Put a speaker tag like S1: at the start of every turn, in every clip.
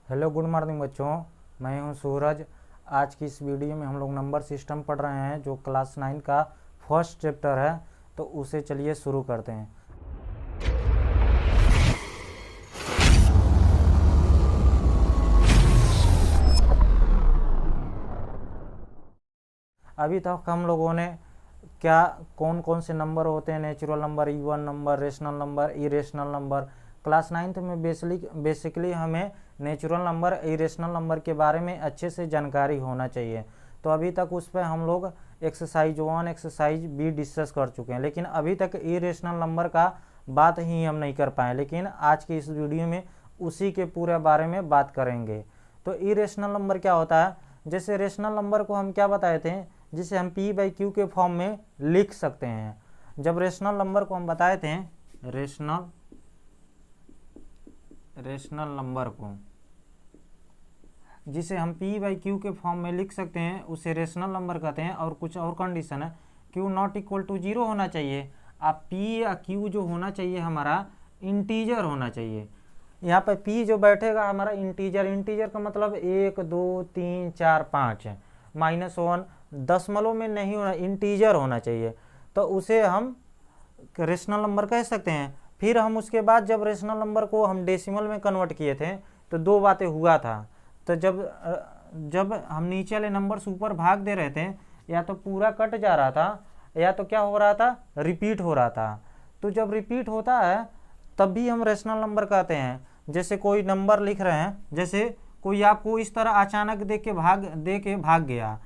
S1: Hello good morning बच्चों, मैं हूं सूरज। आज की इस वीडियो में हम लोग नंबर सिस्टम पढ़ रहे हैं जो क्लास 9 का फर्स्ट चैप्टर है। तो उसे चलिए शुरू करते हैं। अभी तक हम लोगों ने क्या कौन कौन से नंबर होते हैं, natural number, even number, rational number, irrational number. Class 9th में बेसिकली हमें नेचुरल नंबर, इरेशनल नंबर के बारे में अच्छे से जानकारी होना चाहिए। तो अभी तक उस पर हम लोग एक्सरसाइज 1, एक्सरसाइज बी डिस्कस कर चुके हैं, लेकिन अभी तक इरेशनल नंबर का बात ही हम नहीं कर पाए। लेकिन आज की इस वीडियो में उसी के पूरे बारे में बात करेंगे। तो इरेशनल नंबर क्या होता है? जैसे रेशनल नंबर को हम क्या बताए थे, जिसे हम p/q के फॉर्म में लिख सकते हैं। जब रेशनल नंबर को हम बताए थे, रेशनल नंबर को जिसे हम p/q के फॉर्म में लिख सकते हैं उसे रेशनल नंबर कहते हैं। और कुछ और कंडीशन है, q नॉट इक्वल टू 0 होना चाहिए। अब p या q जो होना चाहिए हमारा इंटीजर होना चाहिए। यहाँ पर p जो बैठेगा हमारा इंटीजर का मतलब 1 2 3 4 5 है। -1 दशमलव में नहीं होना, इंटीजर होना चाहिए। तो उसे हम रेशनल नंबर कह सकते हैं। फिर हम उसके बाद जब रेशनल नंबर को हम डेसिमल में कन्वर्ट किए थे तो दो बातें हुआ था। तो जब हम नीचे वाले नंबर से ऊपर भाग दे रहे थे, या तो पूरा कट जा रहा था या तो क्या हो रहा था, रिपीट हो रहा था। तो जब रिपीट होता है तब भी हम रेशनल नंबर कहते हैं। जैसे कोई नंबर लिख रहे हैं, जैसे कोई आपको इस तरह अचानक दे के भाग गया,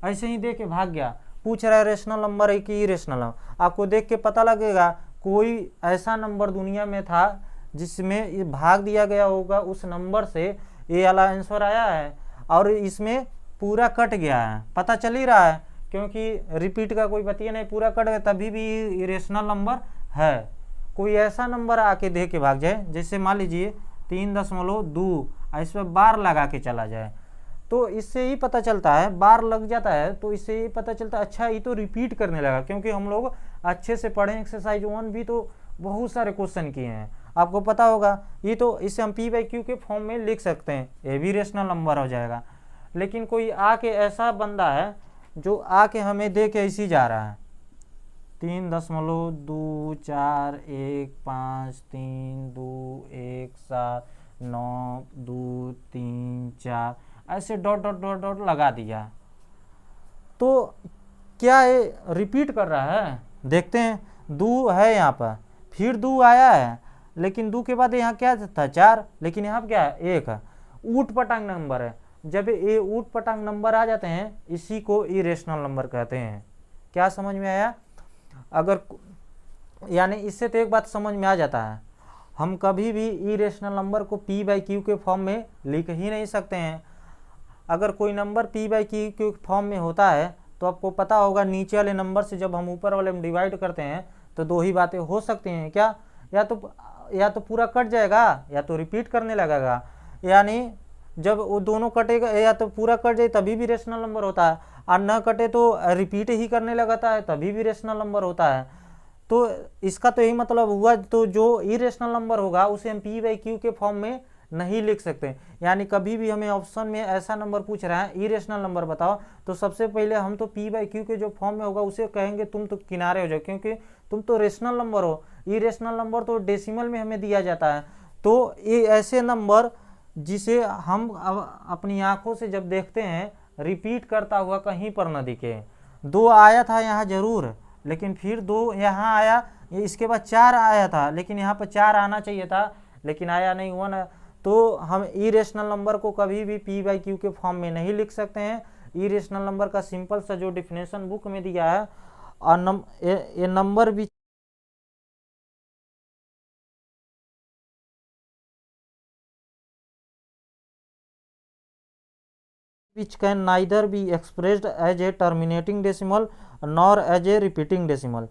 S1: ऐसे ही दे के भाग गया, पूछ रहा है रेशनल नंबर है कि इरेशनल नंबर। आपको देख के पता लगेगा कोई ऐसा नंबर दुनिया में था जिसमें भाग दिया गया होगा, उस नंबर से ये वाला आंसर आया है और इसमें पूरा कट गया है। पता चल ही रहा है क्योंकि रिपीट का कोई बतिया नहीं, पूरा कट गया, तभी भी इरेशनल नंबर है। कोई ऐसा नंबर आके दे के भाग जाए, जैसे मान लीजिए 3.2, इस पर बार लगा के चला जाए, तो इससे ही पता चलता है, बार लग जाता है तो इससे ही पता चलता है अच्छा ये तो रिपीट करने लगा। क्योंकि हम लोग अच्छे से पढ़े, एक्सरसाइज 1 भी तो बहुत सारे क्वेश्चन किए हैं, आपको पता होगा। ये तो इसे हम p/q के फॉर्म में लिख सकते हैं, ये भी रेशनल नंबर हो जाएगा। लेकिन कोई आके ऐसा बंदा है जो आके हमें दे के ऐसे जा रहा है 3.2 4 1 5 3 2 1 7 9 2 3 4 ऐसे डॉट डॉट डॉट डॉट लगा दिया, तो क्या ये रिपीट कर रहा है? देखते हैं, 2 है यहाँ पर, फिर 2 आया है, लेकिन 2 के बाद यहाँ क्या था 4, लेकिन यहाँ पर क्या है 1 है। ऊट पटांग नंबर है। जब ये ऊट पटांग नंबर आ जाते हैं इसी को इरेशनल नंबर कहते हैं। क्या समझ में आया? अगर यानी इससे तो एक बात समझ में आ जाता है, हम कभी भी इरेशनल नंबर को p/q के फॉर्म में लिख ही नहीं सकते हैं। अगर कोई नंबर p/q के फॉर्म में होता है तो आपको पता होगा नीचे वाले नंबर से जब हम ऊपर वाले में डिवाइड करते हैं तो दो ही बातें हो सकती हैं। क्या? या तो पूरा कट जाएगा या तो रिपीट करने लगेगा। यानी जब वो दोनों कटेगा, या तो पूरा कट जाए तभी भी रेशनल नंबर होता है, और न कटे तो रिपीट ही करने लगता है तभी भी रेशनल नंबर होता है। तो इसका तो यही मतलब हुआ, तो जो इरेशनल नंबर होगा उसे हम p/q के फॉर्म में नहीं लिख सकते। यानी कभी भी हमें ऑप्शन में ऐसा नंबर पूछ रहा है इरेशनल नंबर बताओ, तो सबसे पहले हम तो p/q के जो फॉर्म में होगा उसे कहेंगे तुम तो किनारे हो जाओ, क्योंकि तुम तो रेशनल नंबर हो। इरेशनल नंबर तो डेसिमल में हमें दिया जाता है। तो ये ऐसे नंबर जिसे हम अपनी आंखों से जब देखते हैं रिपीट करता हुआ कहीं पर न दिखे। 2 आया था यहाँ जरूर, लेकिन फिर 2 यहाँ आया, इसके बाद 4 आया था, लेकिन यहाँ पर 4 आना चाहिए था लेकिन आया नहीं हुआ ना। तो हम इरेशनल नंबर को कभी भी p/q के फॉर्म में नहीं लिख सकते हैं। इरेशनल नंबर का सिंपल सा जो डिफिनेशन बुक में दिया है, और ये नंबर भी which can neither be expressed as a terminating decimal nor as a repeating decimal।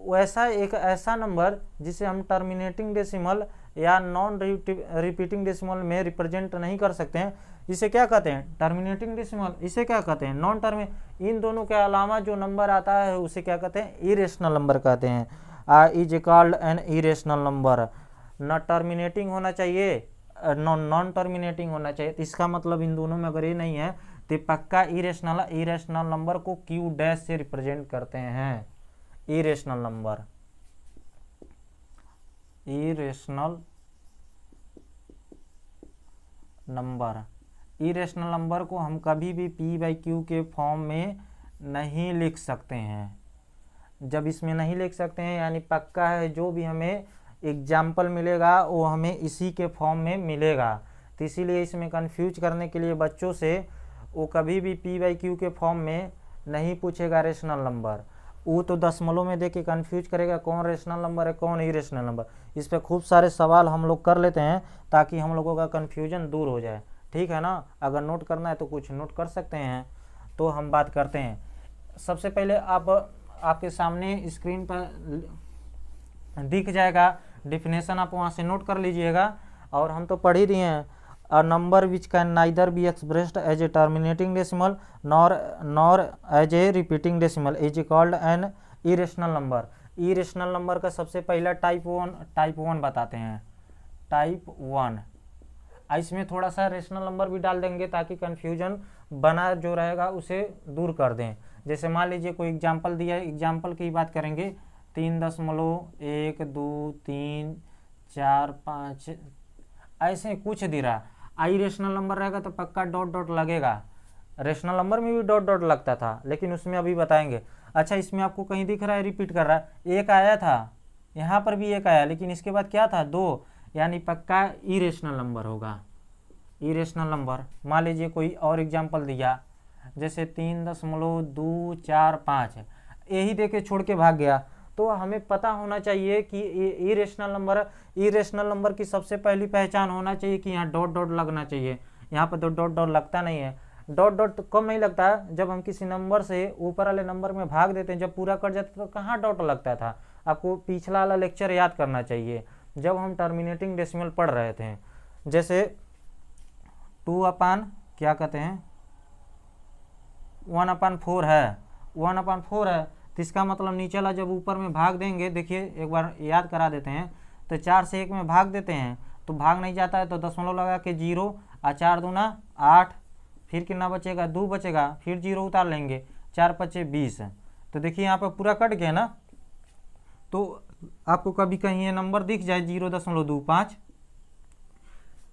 S1: वैसा एक ऐसा नंबर जिसे हम टर्मिनेटिंग डेसिमल या नॉन रिपीटिंग डेसिमल में रिप्रेजेंट नहीं कर सकते हैं, इसे क्या कहते हैं? Terminating decimal. इसे क्या कहते हैं? नॉन टर्मि। इन दोनों के अलावा जो नंबर आता है उसे क्या कहते हैं? इरेशनल नंबर कहते हैं। Is called an irrational number. न टर्मिनेटिंग होना चाहिए नॉन टर्मिनेटिंग होना चाहिए। तो इसका मतलब इन दोनों में अगर ये नहीं है तो पक्का इरेशनल नंबर को क्यू डैश से रिप्रेजेंट करते हैं। इरेशनल नंबर इरेशनल नंबर को हम कभी भी पी बाई क्यू के फॉर्म में नहीं लिख सकते हैं। जब इसमें नहीं लिख सकते हैं यानी पक्का है जो भी हमें एग्जाम्पल मिलेगा वो हमें इसी के फॉर्म में मिलेगा। तो इसीलिए इसमें कंफ्यूज करने के लिए बच्चों से वो कभी भी पी बाई क्यू के फॉर्म में नहीं पूछेगा रेशनल नंबर। वो तो दशमलव में देके कंफ्यूज करेगा कौन रेशनल नंबर है कौन इरेशनल नंबर। इस पर खूब सारे सवाल हम लोग कर लेते हैं ताकि हम लोगों का कन्फ्यूजन दूर हो जाए। ठीक है ना। अगर नोट करना है तो कुछ नोट कर सकते हैं। तो हम बात करते हैं। सबसे पहले आपके सामने स्क्रीन पर दिख जाएगा डिफिनेशन, आप वहाँ से नोट कर लीजिएगा। और हम तो पढ़ ही दिए हैं, a number which can neither be expressed as a terminating decimal nor as a repeating decimal is called an irrational number. Irrational number का सबसे पहला टाइप वन बताते हैं। टाइप वन, इसमें थोड़ा सा रेशनल नंबर भी डाल देंगे ताकि कन्फ्यूजन बना जो रहेगा उसे दूर कर दें। जैसे मान लीजिए कोई एग्जाम्पल दिया है, एग्जाम्पल की बात करेंगे 3.12345 ऐसे कुछ दे रहा। आई रेशनल नंबर रहेगा तो पक्का डॉट डॉट लगेगा। रेशनल नंबर में भी डॉट डॉट लगता था लेकिन उसमें अभी बताएंगे। अच्छा, इसमें आपको कहीं दिख रहा है रिपीट कर रहा है, एक आया था, यहाँ पर भी एक आया लेकिन इसके बाद क्या था 2, यानी पक्का इरेशनल नंबर होगा। इरेशनल नंबर मान लीजिए कोई और एग्जाम्पल दिया जैसे 3.245 यही देके छोड़ के भाग गया। तो हमें पता होना चाहिए कि इरेशनल नंबर की सबसे पहली पहचान होना चाहिए कि यहाँ डॉट डॉट लगना चाहिए। यहाँ पर तो डॉट डॉट लगता नहीं है। डॉट डॉट तो कम नहीं लगता जब हम किसी नंबर से ऊपर वाले नंबर में भाग देते हैं, जब पूरा कर जाते तो कहाँ डॉट लगता था। आपको पिछला वाला लेक्चर याद करना चाहिए जब हम टर्मिनेटिंग डेसिमल पढ़ रहे थे। जैसे 2/, क्या कहते हैं 1/4 है, 1/4 है तो इसका मतलब नीचे वाला जब ऊपर में भाग देंगे, देखिए एक बार याद करा देते हैं। तो 4 से 1 में भाग देते हैं तो भाग नहीं जाता है तो दशमलव लगा के 0 और 4 दूना 8, फिर कितना बचेगा 2 बचेगा, फिर 0 उतार लेंगे, 4 5 20। तो देखिए यहाँ पर पूरा कट गया ना। तो आपको कभी कहीं ये नंबर दिख जाए 0.25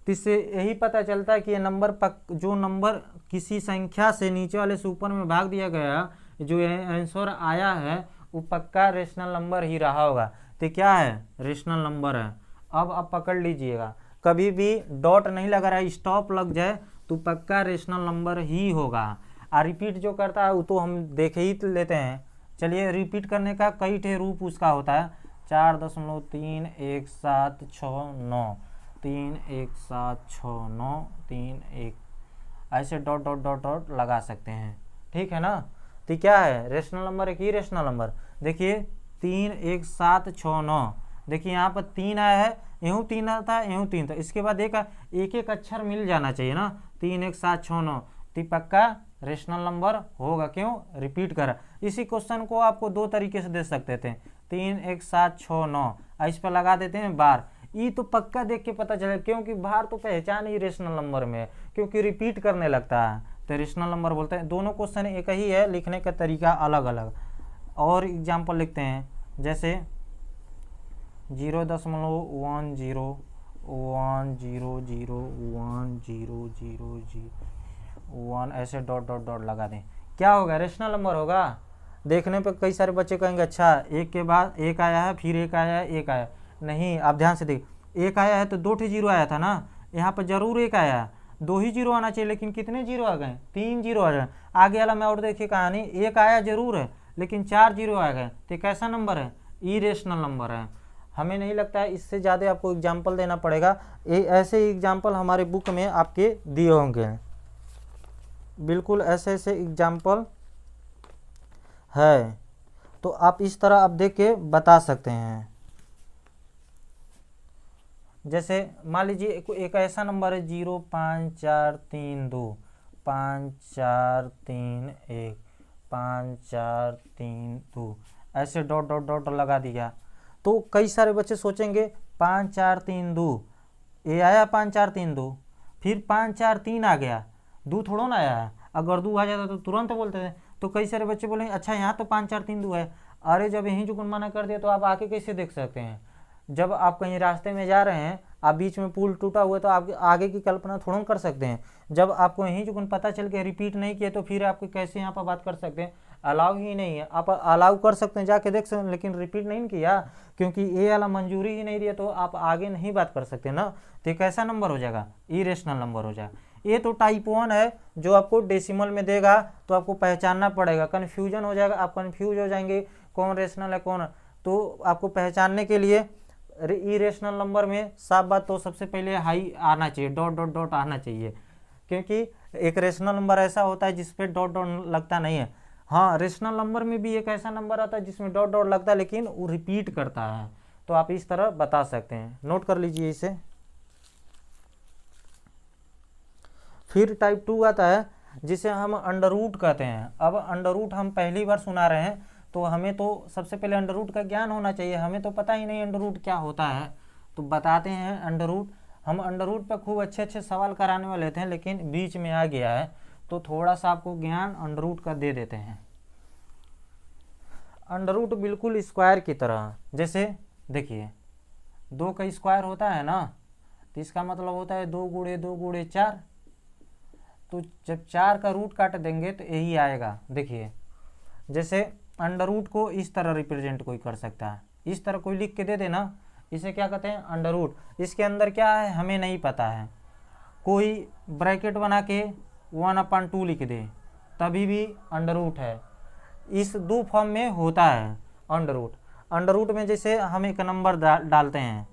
S1: तो इससे यही पता चलता है कि ये नंबर जो नंबर किसी संख्या से नीचे वाले से ऊपर में भाग दिया गया, जो आंसर आया है वो पक्का रेशनल नंबर ही रहा होगा। तो क्या है रेशनल नंबर है। अब आप पकड़ लीजिएगा, कभी भी डॉट नहीं लगा रहा है, स्टॉप लग जाए तो पक्का रेशनल नंबर ही होगा। और रिपीट जो करता है वो तो हम देख ही लेते हैं। चलिए रिपीट करने का कई ठे रूप उसका होता है। 4.31769 31769 31 ऐसे डॉट डॉट डॉट डॉट लगा सकते हैं। ठीक है ना। तो क्या है रेशनल नंबर एक ही रेशनल नंबर। देखिए 31769, देखिए यहाँ पर 3 आया है, यूँ 3 था, यूँ 3 था, इसके बाद एक एक अक्षर मिल जाना चाहिए ना। 31769 तो पक्का रेशनल नंबर होगा। क्यों रिपीट करा। इसी क्वेश्चन को आपको 2 तरीके से दे सकते थे। 31769 इस पर लगा देते हैं बार, ये तो पक्का देख के पता चले क्योंकि बाहर तो पहचान ही रेशनल नंबर में है क्योंकि रिपीट करने लगता है तो रेशनल नंबर बोलते हैं। दोनों क्वेश्चन एक ही है, लिखने का तरीका अलग अलग। और एग्जाम्पल लिखते हैं जैसे 0.10100100001 ऐसे डॉट डॉट डॉट लगा दें, क्या होगा रेशनल नंबर होगा। देखने पे कई सारे बच्चे कहेंगे अच्छा एक के बाद एक आया है, फिर एक आया है, एक आया नहीं। आप ध्यान से देख, एक आया है तो 2 0 आया था ना, यहाँ पर जरूर एक आया, 2 ही 0 आना चाहिए लेकिन कितने 0 आ गए 3 0 आ गए। आगे वाला में और देखिए कहानी, एक आया जरूर है लेकिन 4 0 आ गए तो कैसा नंबर है इरेशनल नंबर है। हमें नहीं लगता है इससे ज़्यादा आपको एग्जाम्पल देना पड़ेगा। ऐसे ही एग्जाम्पल हमारे बुक में आपके दिए होंगे, बिल्कुल ऐसे ऐसे एग्जाम्पल है। तो आप इस तरह आप देख के बता सकते हैं। जैसे मान लीजिए एक ऐसा नंबर है 05432 5431 5432 ऐसे डॉट डॉट डॉट लगा दिया। तो कई सारे बच्चे सोचेंगे 5432 ए आया 5 4 3 2, फिर 5 4 3 आ गया, 2 थोड़ा ना आया है। अगर 2 आ जाता तो तुरंत बोलते थे। तो कई सारे बच्चे बोलेंगे अच्छा यहाँ तो 5 4 3 2 है, अरे जब यहीं जुगुन मना कर दिया तो आप आके कैसे देख सकते हैं। जब आप कहीं रास्ते में जा रहे हैं, आप बीच में पुल टूटा हुआ है, तो आप आगे की कल्पना थोड़ा कर सकते हैं। जब आपको यहीं जुगुन पता चल के रिपीट नहीं किया तो फिर आपको कैसे यहाँ पर बात कर सकते हैं। अलाउ ही नहीं है, आप अलाउ कर सकते हैं जाके देख सकते हैं, लेकिन रिपीट नहीं किया क्योंकि ए वाला मंजूरी ही नहीं दिया तो आप आगे नहीं बात कर सकते ना। तो एक ऐसा नंबर हो जाएगा, इरेशनल नंबर हो जाएगा। ये तो टाइप 1 है जो आपको डेसिमल में देगा तो आपको पहचानना पड़ेगा, कन्फ्यूजन हो जाएगा, आप कन्फ्यूज हो जाएंगे कौन रेशनल है कौन। तो आपको पहचानने के लिए इरेशनल नंबर में साफ बात तो सबसे पहले हाई आना चाहिए, डॉट डॉट डॉट आना चाहिए, क्योंकि एक रेशनल नंबर ऐसा होता है जिसपे डॉट डॉट लगता नहीं है। हाँ, रेशनल नंबर में भी एक ऐसा नंबर आता है जिसमें डॉट डॉट लगता है लेकिन वो रिपीट करता है, तो आप इस तरह बता सकते हैं, नोट कर लीजिए इसे। फिर टाइप 2 आता है जिसे हम अंडर रूट कहते हैं। अब अंडर रूट हम पहली बार सुना रहे हैं तो हमें तो सबसे पहले अंडर रूट का ज्ञान होना चाहिए, हमें तो पता ही नहीं अंडर रूट क्या होता है। तो बताते हैं अंडर रूट। हम अंडर रूट पर खूब अच्छे अच्छे सवाल कराने वाले थे लेकिन बीच में आ गया है तो थोड़ा सा आपको ज्ञान अंडर रूट का दे देते हैं। अंडर रूट बिल्कुल स्क्वायर की तरह, जैसे देखिए 2 का स्क्वायर होता है ना, तो इसका मतलब होता है 2 गुणे 2 गुणे 4। तो जब 4 का रूट काट देंगे तो यही आएगा। देखिए जैसे अंडर रूट को इस तरह रिप्रेजेंट कोई कर सकता है, इस तरह कोई लिख के दे देना, इसे क्या कहते हैं अंडर रूट। इसके अंदर क्या है हमें नहीं पता है, कोई ब्रैकेट बना के 1/2 लिख दे तभी भी अंडर रूट है। इस 2 फॉर्म में होता है अंडर रूट। अंडर रूट में जैसे हम एक नंबर डालते हैं,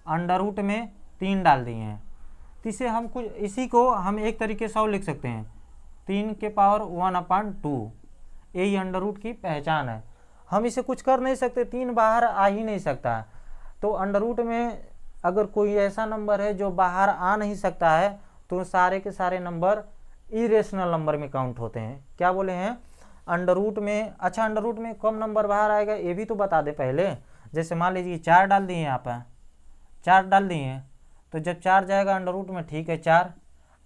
S1: अंडर रूट में 3 डाल दिए हैं, तो इसे हम कुछ इसी को हम एक तरीके से और लिख सकते हैं 3 के पावर 1/2, यही अंडर रूट की पहचान है। हम इसे कुछ कर नहीं सकते, 3 बाहर आ ही नहीं सकता। तो अंडर रूट में अगर कोई ऐसा नंबर है जो बाहर आ नहीं सकता है तो सारे के सारे नंबर इरेशनल नंबर में काउंट होते हैं। क्या बोले हैं अंडर रूट में। अच्छा अंडर रूट में कम नंबर बाहर आएगा ये भी तो बता दे पहले। जैसे मान लीजिए 4 डाल दिए यहाँ पर, 4 डाल दिए तो जब 4 जाएगा अंडर रूट में, ठीक है 4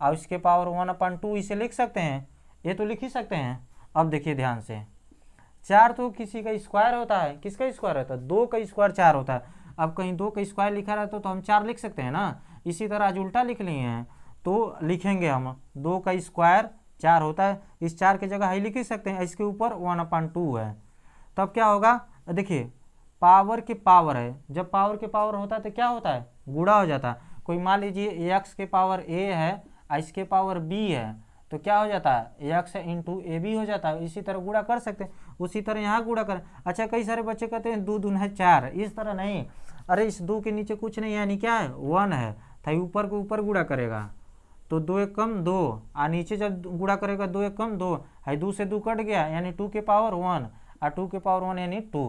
S1: और इसके पावर 1/2 इसे लिख सकते हैं, ये तो लिख ही सकते हैं। अब देखिए ध्यान से, 4 तो किसी का स्क्वायर होता है, किसका स्क्वायर होता है 2 का स्क्वायर 4 होता है। अब कहीं 2 का स्क्वायर लिखा रहता तो हम 4 लिख सकते हैं ना। इसी तरह आज उल्टा लिख लिए हैं तो लिखेंगे हम 2 का स्क्वायर 4 होता है, इस 4 की जगह हाई लिख ही सकते हैं, इसके ऊपर 1/2 है। तब क्या होगा देखिए पावर के पावर है, जब पावर के पावर होता है तो क्या होता है गुणा हो जाता है। कोई मान लीजिए एक्स के पावर ए है और इसके पावर बी है तो क्या हो जाता है एक्स इंटू ए बी हो जाता है। इसी तरह गुणा कर सकते हैं, उसी तरह यहाँ गुणा कर। अच्छा कई सारे बच्चे कहते हैं 2 दूना 4, इस तरह नहीं, अरे इस 2 के नीचे कुछ नहीं है यानी क्या है 1 है, तो ऊपर के ऊपर गुणा करेगा तो 2 एक कम 2 और नीचे जब गुणा करेगा 2 एक कम 2 है, 2 से 2 कट गया यानी 2 के पावर 1 और 2 के पावर 1 यानी 2,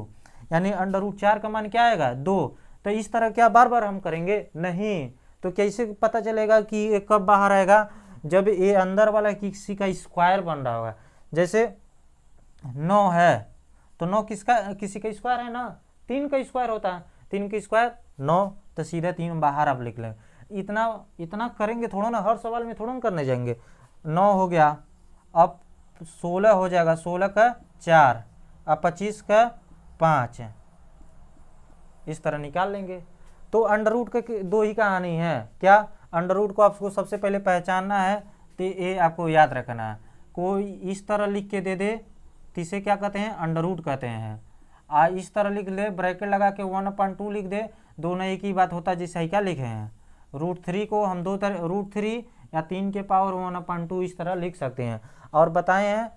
S1: यानी अंडर रूट 4 का मान क्या आएगा 2। तो इस तरह क्या बार बार हम करेंगे नहीं, तो कैसे पता चलेगा कि ये कब बाहर आएगा जब ये अंदर वाला किसी का स्क्वायर बन रहा होगा। जैसे 9 है तो 9 किसका किसी का स्क्वायर है ना, 3 का स्क्वायर होता है, 3 का स्क्वायर 9 तो सीधा 3 बाहर आप लिख लें। इतना करेंगे थोड़ा ना, हर सवाल में थोड़ा करने जाएंगे। 9 हो गया, अब 16 हो जाएगा, 16 का 4 अब 25 का 5, इस तरह निकाल लेंगे। तो अंडर रूट का 2 ही कहानी है। क्या अंडर रूट को आपको सबसे पहले पहचानना है तो ये आपको याद रखना है। कोई इस तरह लिख के दे दे तो इसे क्या कहते हैं अंडर रूट कहते हैं। इस तरह लिख ले ब्रैकेट लगा के 1/2 लिख दे, दोनों एक ही बात होता है जिसे क्या लिखे हैं √3 को हम 2 तरह √3 या 3 के पावर 1/2 इस तरह लिख सकते हैं और बताए हैं।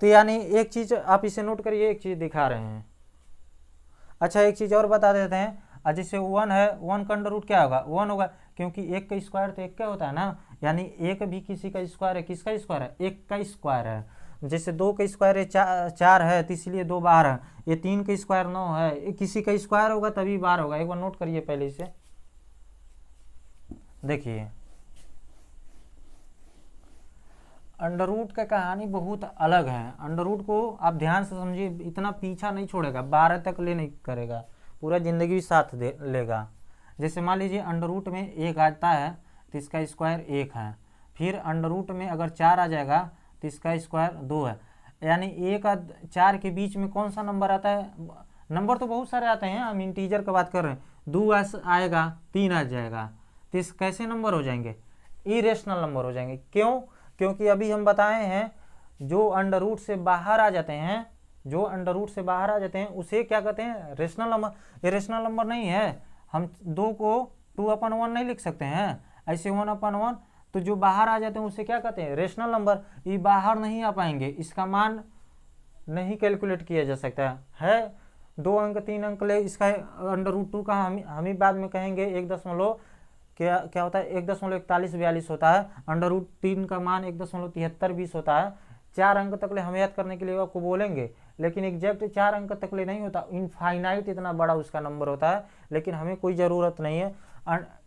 S1: तो यानी एक चीज़ आप इसे नोट करिए, एक चीज़ दिखा रहे हैं। अच्छा एक चीज़ और बता देते हैं, जैसे 1 है, 1 का अंडर रूट क्या होगा 1 होगा, क्योंकि 1 का स्क्वायर तो 1 का होता है ना, यानी 1 भी किसी का स्क्वायर है, किसका स्क्वायर है 1 का स्क्वायर है। जैसे 2 का स्क्वायर है 4 है तो इसलिए 2 बाहर है, ये 3 का स्क्वायर 9 है, ये किसी का स्क्वायर होगा तभी बाहर होगा। एक बार नोट करिए पहले इसे, देखिए अंडर रूट का कहानी बहुत अलग है। अंडर रूट को आप ध्यान से समझिए, इतना पीछा नहीं छोड़ेगा, 12 तक ले नहीं करेगा, पूरा ज़िंदगी साथ दे लेगा। जैसे मान लीजिए अंडर रूट में 1 आता है तो इसका स्क्वायर 1 है, फिर अंडर रूट में अगर 4 आ जाएगा तो इसका स्क्वायर 2 है। यानी 1 और 4 के बीच में कौन सा नंबर आता है? नंबर तो बहुत सारे आते हैं, हम इंटीजर की बात कर रहे हैं। 2 आएगा, 3 आ जाएगा, तो इस कैसे नंबर हो जाएंगे? इरेशनल नंबर हो जाएंगे। क्यों? क्योंकि अभी हम बताए हैं जो अंडर रूट से बाहर आ जाते हैं, जो अंडर रूट से बाहर आ जाते हैं उसे क्या कहते हैं? Rational number. ये रेशनल नंबर नहीं है। हम 2 को 2/1 नहीं लिख सकते हैं, ऐसे 1/1। तो जो बाहर आ जाते हैं उसे क्या कहते हैं? Rational number. ये बाहर नहीं आ पाएंगे, इसका मान नहीं कैलकुलेट किया जा सकता है। 2 अंक 3 अंक ले, इसका अंडर रूट 2 का हम ही बाद में कहेंगे 1 क्या होता है? 1.4142 होता है। अंडर रूट 3 का मान 1.7320 होता है। 4 अंक तक ले हम याद करने के लिए आपको बोलेंगे, लेकिन एग्जैक्ट 4 अंक तक ले नहीं होता, इनफाइनाइट इतना बड़ा उसका नंबर होता है, लेकिन हमें कोई ज़रूरत नहीं है।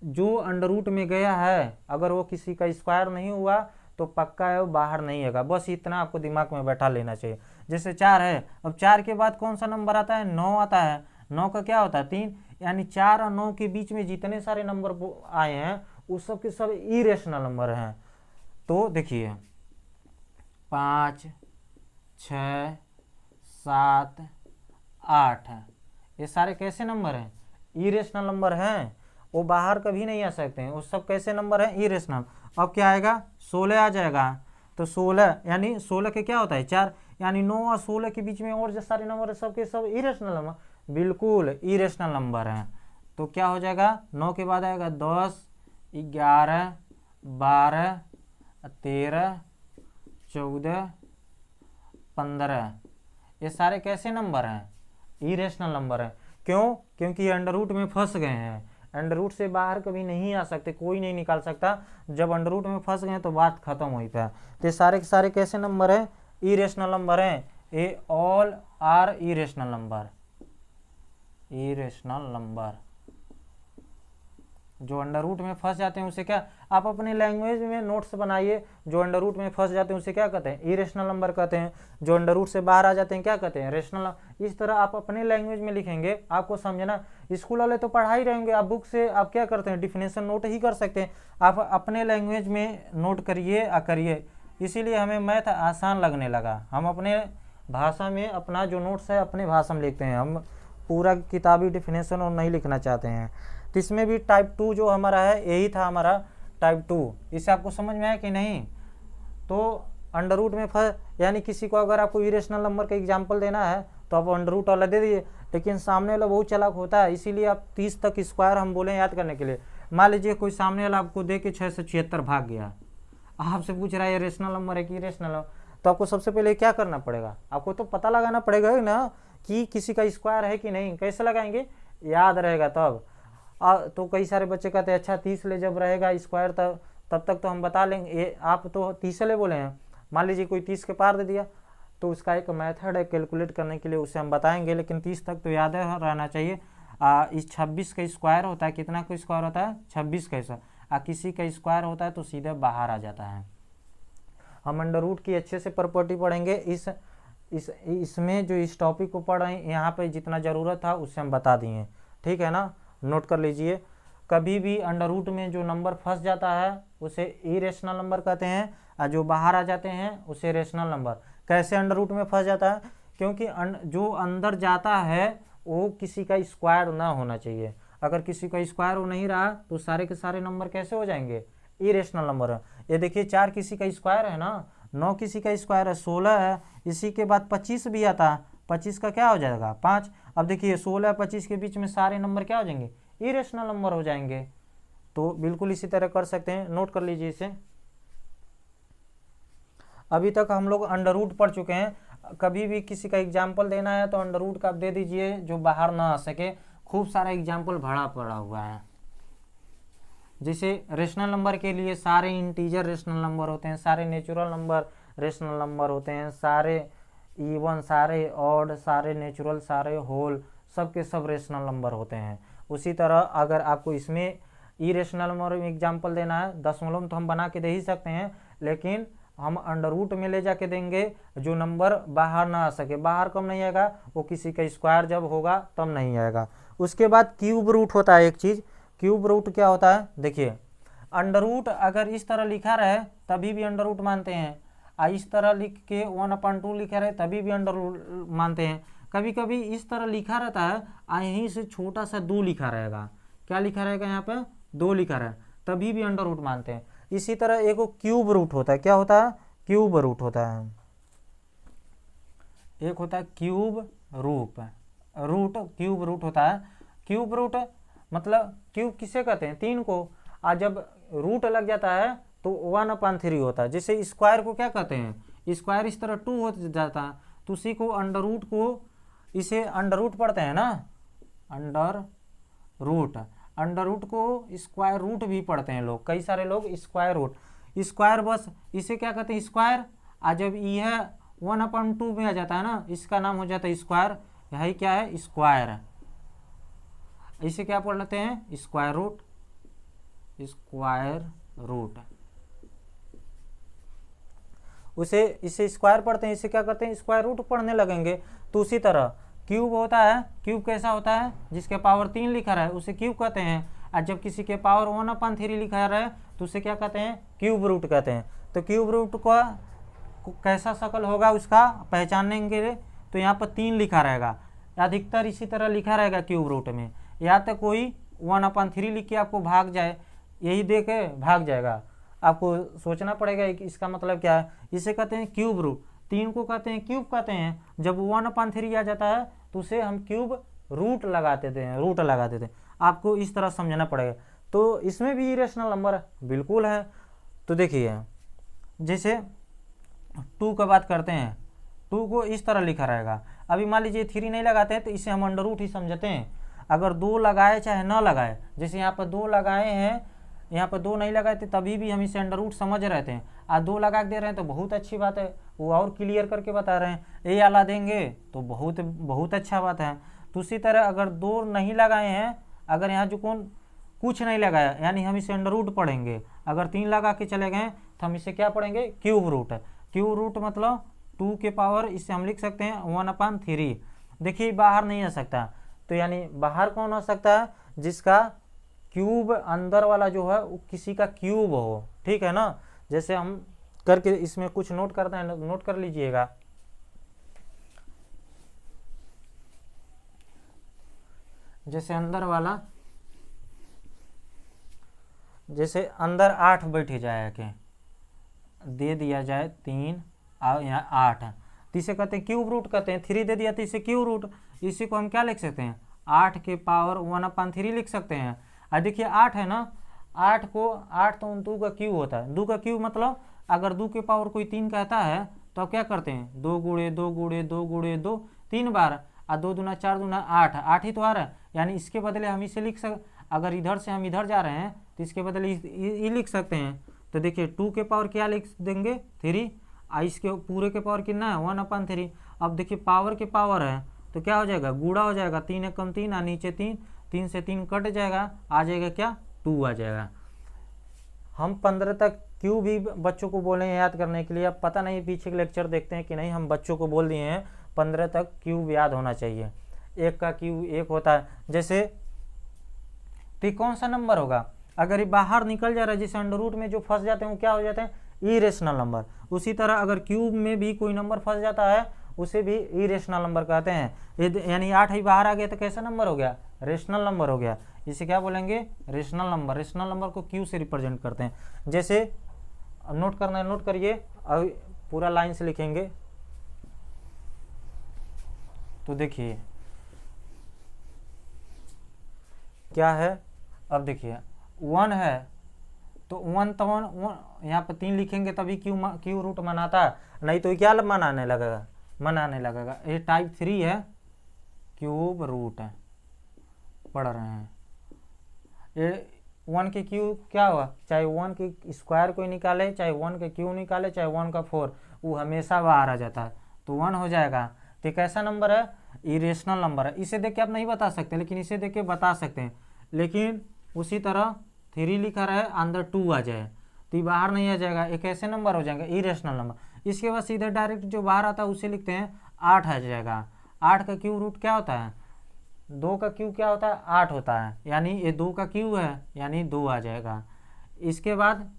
S1: जो अंडर रूट में गया है अगर वो किसी का स्क्वायर नहीं हुआ तो पक्का है वो बाहर नहीं होगा। बस इतना आपको दिमाग में बैठा लेना चाहिए। जैसे 4 है, अब 4 के बाद कौन सा नंबर आता है? 9 आता है। 9 का क्या होता है? 3। यानी 4 और 9 के बीच में जितने सारे नंबर आए हैं उस सब के सब इरेशनल नंबर हैं। तो देखिए 5, 6, 7, 8 ये सारे कैसे नंबर हैं? इरेशनल नंबर हैं। वो बाहर कभी नहीं आ सकते हैं, वो सब कैसे नंबर हैं? इरेशनल। अब क्या आएगा? 16 आ जाएगा। तो 16 यानी 16 के क्या होता है? 4। यानी 9 और 16 के बीच में और जो सारे नंबर है सब के सब इरेशनल नंबर, बिल्कुल इरेशनल नंबर हैं। तो क्या हो जाएगा? 9 के बाद आएगा 10, 11, 12, 13, 14, 15। ये सारे कैसे नंबर हैं? इरेशनल नंबर हैं। क्यों? क्योंकि ये अंडर रूट में फंस गए हैं। अंडर रूट से बाहर कभी नहीं आ सकते, कोई नहीं निकाल सकता। जब अंडर रूट में फंस गए तो बात खत्म हुई पे। तो ये सारे के सारे कैसे नंबर हैं? इरेशनल नंबर हैं। ये all are irrational number. Irrational number जो अंडर रूट में फंस जाते हैं उसे क्या, आप अपने लैंग्वेज में नोट्स बनाइए। जो अंडर रूट में फंस जाते हैं उसे क्या कहते हैं? इरेशनल नंबर कहते हैं। जो अंडर रूट से बाहर आ जाते हैं क्या कहते हैं? रेशनल। इस तरह आप अपने लैंग्वेज में लिखेंगे, आपको समझना। स्कूल वाले तो पढ़ा ही रहेंगे, आप बुक से आप क्या करते हैं? डिफिनेशन नोट ही कर सकते हैं। आप अपने लैंग्वेज में नोट करिए करिए। इसीलिए हमें मैथ आसान लगने लगा। हम अपने भाषा में अपना जो नोट्स है अपने भाषा में लिखते हैं, हम पूरा किताबी डिफिनेशन और नहीं लिखना चाहते हैं। तो इसमें भी टाइप 2 जो हमारा है यही था हमारा टाइप 2। इससे आपको समझ में आया कि नहीं? तो अंडर रूट में यानी किसी को अगर आपको इरेशनल नंबर का एग्जाम्पल देना है तो आप अंडर रूट वाला दे दीजिए, लेकिन सामने वाला बहुत चालाक होता है, इसीलिए आप 30 तक स्क्वायर हम बोले याद करने के लिए। मान लीजिए कोई सामने वाला आपको दे के 676 भाग गया, आपसे पूछ रहा है ये रेशनल नंबर है कि इरेशनल नंबर, तो आपको सबसे पहले क्या करना पड़ेगा? आपको तो पता लगाना पड़ेगा ना कि किसी का स्क्वायर है कि नहीं। कैसे लगाएंगे? याद रहेगा तब। तो कई सारे बच्चे कहते हैं अच्छा 30 ले जब रहेगा स्क्वायर तब तक तो हम बता लेंगे। ये आप तो 30 ले बोले हैं, मान लीजिए कोई 30 के पार दे दिया तो उसका एक मेथड है कैलकुलेट करने के लिए, उसे हम बताएंगे, लेकिन 30 तक तो याद रहना चाहिए। इस 26 का स्क्वायर होता है, कितना का स्क्वायर होता है? 26 का हिस्सा। किसी का स्क्वायर होता है तो सीधे बाहर आ जाता है। हम अंडर रूट की अच्छे से प्रॉपर्टी पढ़ेंगे। इसमें जो इस टॉपिक को पढ़ रहे हैं यहाँ पे जितना ज़रूरत था उससे हम बता दिए, ठीक है ना? नोट कर लीजिए। कभी भी अंडर रूट में जो नंबर फंस जाता है उसे इरेशनल नंबर कहते हैं, और जो बाहर आ जाते हैं उसे रेशनल नंबर। कैसे अंडर रूट में फंस जाता है? क्योंकि जो अंदर जाता है वो किसी का स्क्वायर ना होना चाहिए। अगर किसी का स्क्वायर हो नहीं रहा तो सारे के सारे नंबर कैसे हो जाएंगे? इरेशनल नंबर है। ये देखिए 4 किसी का स्क्वायर है ना, 9 किसी का स्क्वायर है, 16 है, इसी के बाद 25 भी आता है। 25 का क्या हो जाएगा? 5। अब देखिए 16 25 के बीच में सारे नंबर क्या हो जाएंगे? इरेशनल नंबर हो जाएंगे। तो बिल्कुल इसी तरह कर सकते हैं, नोट कर लीजिए इसे। अभी तक हम लोग अंडर रूट पढ़ चुके हैं। कभी भी किसी का एग्जाम्पल देना है तो अंडर रूट का आप दे दीजिए जो बाहर ना आ सके। खूब सारा एग्जाम्पल भरा पड़ा हुआ है। जैसे रेशनल नंबर के लिए सारे इंटीजर रेशनल नंबर होते हैं, सारे नेचुरल नंबर रेशनल नंबर होते हैं, सारे इवन, सारे ऑड, सारे नेचुरल, सारे होल, सब के सब रेशनल नंबर होते हैं। उसी तरह अगर आपको इसमें इरेशनल नंबर में एग्जाम्पल देना है, दशमलव तो हम बना के दे ही सकते हैं, लेकिन हम अंडर रूट में ले जाके देंगे जो नंबर बाहर ना आ सके। बाहर कब नहीं आएगा? वो किसी का स्क्वायर जब होगा तब नहीं आएगा। उसके बाद क्यूब रूट होता है एक चीज़, क्यूब रूट क्या होता है, देखिए अंडर रूट अगर इस तरह लिखा रहे तभी भी अंडर रूट मानते हैं, इस तरह लिख के 1/2 लिखा रहे तभी भी अंडर रूट मानते हैं। कभी कभी इस तरह लिखा रहता है, यहीं से छोटा सा 2 लिखा रहेगा, क्या लिखा रहेगा यहाँ पे 2 लिखा रहा है, तभी भी अंडर रूट मानते हैं। इसी तरह एक क्यूब रूट होता है, क्या होता है, क्यूब रूट होता है। एक होता है क्यूब रूट क्यूब रूट होता है। क्यूब रूट मतलब क्यूब किसे कहते हैं, 3 को, और जब रूट लग जाता है तो 1/3 होता है। जैसे स्क्वायर को क्या कहते हैं, स्क्वायर इस तरह 2 हो जाता है, तो उसी को अंडर रूट को, इसे अंडर रूट पढ़ते हैं ना, अंडर रूट को स्क्वायर रूट भी पढ़ते हैं लोग, कई सारे लोग स्क्वायर रूट, स्क्वायर बस इसे क्या कहते हैं स्क्वायर, और जब यह 1/2 में आ जाता है ना, इसका नाम हो जाता है स्क्वायर, यही क्या है स्क्वायर, इसे क्या पढ़ते हैं स्क्वायर रूट, उसे इसे स्क्वायर पढ़ते हैं, इसे क्या करते हैं स्क्वायर रूट पढ़ने लगेंगे। तो उसी तरह क्यूब होता है, क्यूब कैसा होता है, जिसके पावर 3 लिखा रहा है उसे क्यूब कहते हैं, और जब किसी के पावर 1/3 लिखा रहा है तो उसे क्या कहते हैं क्यूब रूट कहते हैं। तो क्यूब रूट का कैसा शक्ल होगा उसका पहचानेंगे, तो यहाँ पर 3 लिखा रहेगा, अधिकतर इसी तरह लिखा रहेगा क्यूब रूट में, या तो कोई 1/3 लिख के आपको भाग जाए, यही दे के भाग जाएगा, आपको सोचना पड़ेगा कि इसका मतलब क्या है। इसे कहते हैं क्यूब रूट, 3 को कहते हैं क्यूब कहते हैं, जब 1/3 आ जाता है तो उसे हम क्यूब रूट लगाते थे, आपको इस तरह समझना पड़ेगा। तो इसमें भी इरेशनल नंबर बिल्कुल है। तो देखिए जैसे 2 का बात करते हैं, 2 को इस तरह लिखा रहेगा, अभी मान लीजिए 3 नहीं लगाते हैं तो इसे हम अंडर रूट ही समझते हैं। अगर 2 लगाए चाहे न लगाए, जैसे यहाँ पर 2 लगाए हैं, यहाँ पर 2 नहीं लगाए थे तभी भी हम इसे अंडर रूट समझ रहे थे, आज 2 लगा दे रहे हैं तो बहुत अच्छी बात है, वो और क्लियर करके बता रहे हैं, ए आला देंगे तो बहुत अच्छा बात है। तो उसी तरह अगर 2 नहीं लगाए हैं, अगर यहाँ जो कुछ नहीं लगाया यानी हम इसे अंडर रूट पढ़ेंगे, अगर 3 लगा के चले गए तो हम इसे क्या पढ़ेंगे क्यूब रूट। क्यूब रूट मतलब 2 के पावर, इसे हम लिख सकते हैं 1/3। देखिए बाहर नहीं आ सकता, तो यानी बाहर कौन हो सकता है, जिसका क्यूब अंदर वाला जो है वो किसी का क्यूब हो, ठीक है ना। जैसे हम करके इसमें कुछ नोट करते हैं, नोट कर लीजिएगा। जैसे अंदर वाला, जैसे अंदर 8 बैठ जाए के दे दिया जाए 3 और यहाँ 8, तो इसे कहते हैं क्यूब रूट कहते हैं। 3 दे दिया तो इसे क्यूब रूट, इसी को हम क्या लिख सकते हैं 8 के पावर 1/3 लिख सकते हैं। और देखिए 8 है ना, 8 तो 2 का क्यूब होता है, 2 का क्यूब मतलब अगर 2 के पावर कोई 3 कहता है तो आप क्या करते हैं 2 गुणे 2 गुणे 2 गुणे 2 3 बार, और 2 दूना 4 दूना 8 ही तो आ रहा है, यानी इसके बदले हम इसे लिख अगर इधर से हम इधर जा रहे हैं तो इसके बदले ये लिख सकते हैं। तो देखिए 2 के पावर क्या लिख देंगे 3, और इसके पूरे के पावर कितना है 1/3। अब देखिए पावर के पावर है तो क्या हो जाएगा गुणा हो जाएगा, 3 एक कम 3 और नीचे 3 से 3 कट जाएगा, आ जाएगा क्या 2 आ जाएगा। हम 15 तक क्यों भी बच्चों को बोले हैं याद करने के लिए, अब पता नहीं पीछे के लेक्चर देखते हैं कि नहीं, हम बच्चों को बोल दिए हैं 15 तक क्यूब याद होना चाहिए। 1 का क्यूब 1 होता है, जैसे तो कौन सा नंबर होगा, अगर ये बाहर निकल जा रहा है जैसे अंडर रूट में जो फंस जाते हैं वो क्या हो जाते हैं इरेशनल नंबर। उसी तरह अगर क्यूब में भी कोई नंबर फंस जाता है उसे भी इरेशनल नंबर कहते हैं। यानी 8 ही बाहर आ गया तो कैसा नंबर हो गया रेशनल नंबर हो गया, इसे क्या बोलेंगे रेशनल नंबर। रेशनल नंबर को क्यू से रिप्रेजेंट करते हैं। जैसे नोट करना है नोट करिए, अब पूरा लाइन से लिखेंगे। तो देखिए क्या है, अब देखिए 1 है तो 1 तो 1 यहाँ पे 3 लिखेंगे तभी क्यू रूट मनाता है, नहीं तो क्या मनाने लगेगा। ये टाइप 3 है क्यूब रूट है, पढ़ रहे हैं। ये 1 के क्यू क्या हुआ, चाहे 1 के स्क्वायर कोई निकाले, चाहे 1 के क्यू निकाले, चाहे 1 का 4, वो हमेशा बाहर आ जाता है तो 1 हो जाएगा। तो कैसा नंबर है इरेशनल नंबर है। इसे देख के आप नहीं बता सकते, लेकिन इसे देख के बता सकते हैं। लेकिन उसी तरह 3 लिखा रहे अंदर 2 आ जाए तो ये बाहर नहीं आ जाएगा, एक ऐसे नंबर हो जाएगा इरेशनल नंबर। इसके बाद सीधे डायरेक्ट जो बाहर आता है उसे लिखते हैं 8 आ जाएगा। 8 का क्यूब रूट क्या होता है 2 का क्यू क्या होता है 8 होता है, यानी ये 2 का क्यू है यानी 2 आ जाएगा। इसके बाद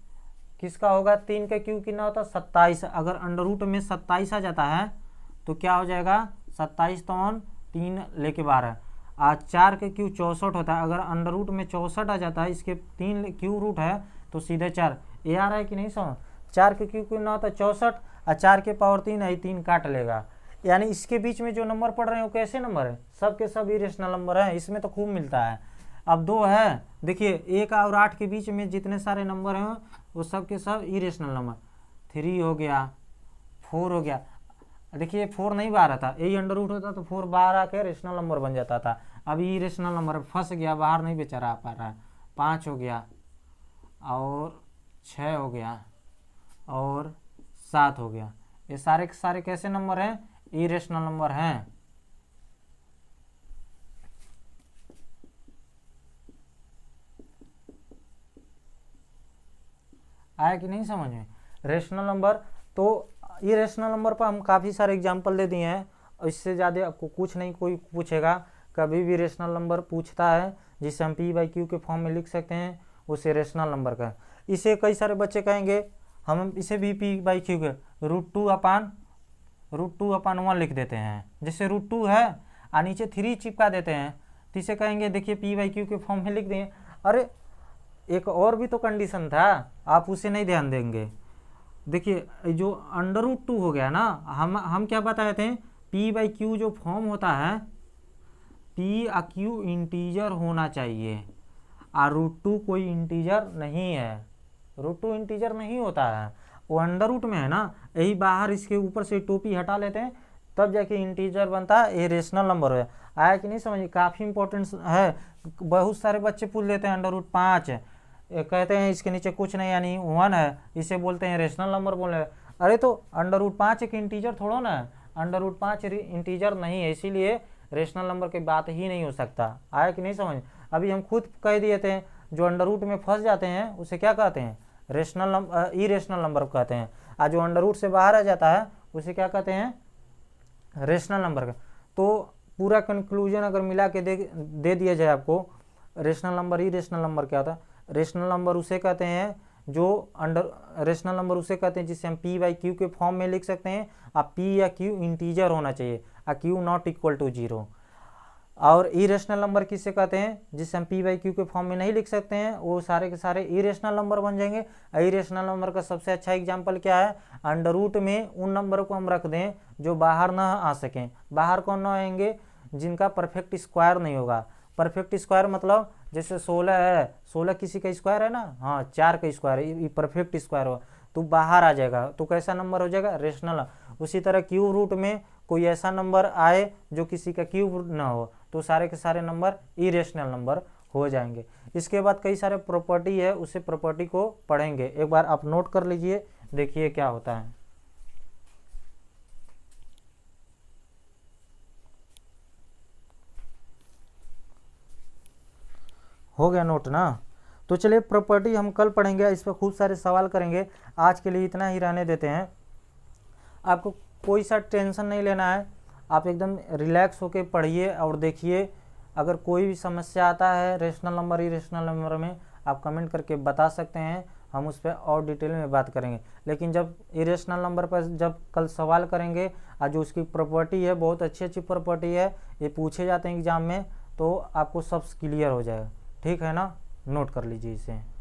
S1: किसका होगा 3 का क्यू कितना होता है 27। अगर अंडर रूट में 27 आ जाता है तो क्या हो जाएगा 27 तो 3 लेके 12। आज 4 के क्यू 64 होता है। अगर अंडर रूट में 64 आ जाता है, इसके 3 क्यू रूट है तो सीधे 4। ये आ रहा है कि नहीं समझ। 4 के क्यू कितना होता है 64 और 4 के पावर 3 है, 3 काट लेगा। यानी इसके बीच में जो नंबर पढ़ रहे हैं वो कैसे नंबर है, सब के सब इरेशनल नंबर है। इसमें तो खूब मिलता है। अब 2 है, देखिए 1 और 8 के बीच में जितने सारे नंबर हैं वो सब के सब इरेशनल नंबर। 3 हो गया, 4 हो गया। देखिए 4 नहीं बाहर था, यही अंडर रूट होता तो 4 बाहर आके रेशनल नंबर बन जाता था। अब ये रेशनल नंबर फंस गया, बाहर नहीं बेचारा आ पा रहा है। 5 हो गया और 6 हो गया और 7 हो गया। ये सारे के सारे कैसे नंबर हैं, इरेशनल नंबर हैं। आया कि नहीं समझ में। रेशनल नंबर तो इरेशनल नंबर पर हम काफ़ी सारे एग्जाम्पल दे दिए हैं, इससे ज़्यादा आपको कुछ नहीं कोई पूछेगा। कभी भी रेशनल नंबर पूछता है जिसे हम P/Q के फॉर्म में लिख सकते हैं, उसे रेशनल नंबर का। इसे कई सारे बच्चे कहेंगे हम इसे भी P/Q के √2/1 लिख देते हैं। जैसे √2 है और नीचे 3 चिपका देते हैं तो इसे कहेंगे देखिए P/Q के फॉर्म में लिख दें। अरे एक और भी तो कंडीशन था, आप उसे नहीं ध्यान देंगे। देखिए जो √2 हो गया ना, हम क्या बताए थे P/Q जो फॉर्म होता है P/Q इंटीजर होना चाहिए और √2 कोई इंटीजर नहीं है। √2 इंटीजर नहीं होता है, वो अंडर रूट में है ना, यही बाहर इसके ऊपर से टोपी हटा लेते हैं तब जाके इंटीजर बनता है। ये रेशनल नंबर है। आया कि नहीं समझिए, काफ़ी इंपॉर्टेंट है। बहुत सारे बच्चे पूछ लेते हैं √5 कहते हैं इसके नीचे कुछ नहीं यानी 1 है, इसे बोलते हैं रेशनल नंबर बोल रहे। अरे तो √5 एक इंटीजर थोड़ा ना है, √5 इंटीजर नहीं है, इसीलिए रेशनल नंबर की बात ही नहीं हो सकता। आया कि नहीं समझ। अभी हम खुद कह दिए थे जो अंडर रूट में फंस जाते हैं उसे क्या कहते हैं रेशनल नंबर, इरेशनल नंबर कहते हैं। और जो अंडर रूट से बाहर आ जाता है उसे क्या कहते हैं रेशनल नंबर का। तो पूरा कंक्लूजन अगर मिला के दे दिया जाए आपको, रेशनल नंबर इरेशनल नंबर क्या होता है। रेशनल नंबर उसे कहते हैं जो रेशनल नंबर उसे कहते हैं जिसे हम P/Q के फॉर्म में लिख सकते हैं। अब P या Q इंटीजर होना चाहिए और Q नॉट इक्वल टू 0। और इरेशनल नंबर किसे कहते हैं जिसे हम P/Q के फॉर्म में नहीं लिख सकते हैं, वो सारे के सारे इरेशनल नंबर बन जाएंगे। इरेशनल नंबर का सबसे अच्छा एग्जांपल क्या है, अंडर रूट में उन नंबर को हम रख दें जो बाहर ना आ सकें। बाहर कौन ना आएंगे, जिनका परफेक्ट स्क्वायर नहीं होगा। परफेक्ट स्क्वायर मतलब जैसे 16 है, 16 किसी का स्क्वायर है ना, हाँ 4 का स्क्वायर है, ये परफेक्ट स्क्वायर हो तो बाहर आ जाएगा, तो कैसा नंबर हो जाएगा रेशनल। उसी तरह क्यू रूट में कोई ऐसा नंबर आए जो किसी का क्यूब ना हो तो सारे के सारे नंबर इरेशनल नंबर हो जाएंगे। इसके बाद कई सारे प्रॉपर्टी है, उसे प्रॉपर्टी को पढ़ेंगे। एक बार आप नोट कर लीजिए, देखिए क्या होता है। हो गया नोट ना। तो चलिए प्रॉपर्टी हम कल पढ़ेंगे, इस पर खूब सारे सवाल करेंगे। आज के लिए इतना ही रहने देते हैं। आपको कोई सा टेंशन नहीं लेना है, आप एकदम रिलैक्स होके पढ़िए और देखिए। अगर कोई भी समस्या आता है रेशनल नंबर इरेशनल नंबर में, आप कमेंट करके बता सकते हैं, हम उस पर और डिटेल में बात करेंगे। लेकिन जब इरेशनल नंबर पर जब कल सवाल करेंगे और जो उसकी प्रॉपर्टी है बहुत अच्छी अच्छी प्रॉपर्टी है, ये पूछे जाते हैं एग्जाम में, तो आपको सब क्लियर हो जाएगा। ठीक है ना, नोट कर लीजिए इसे।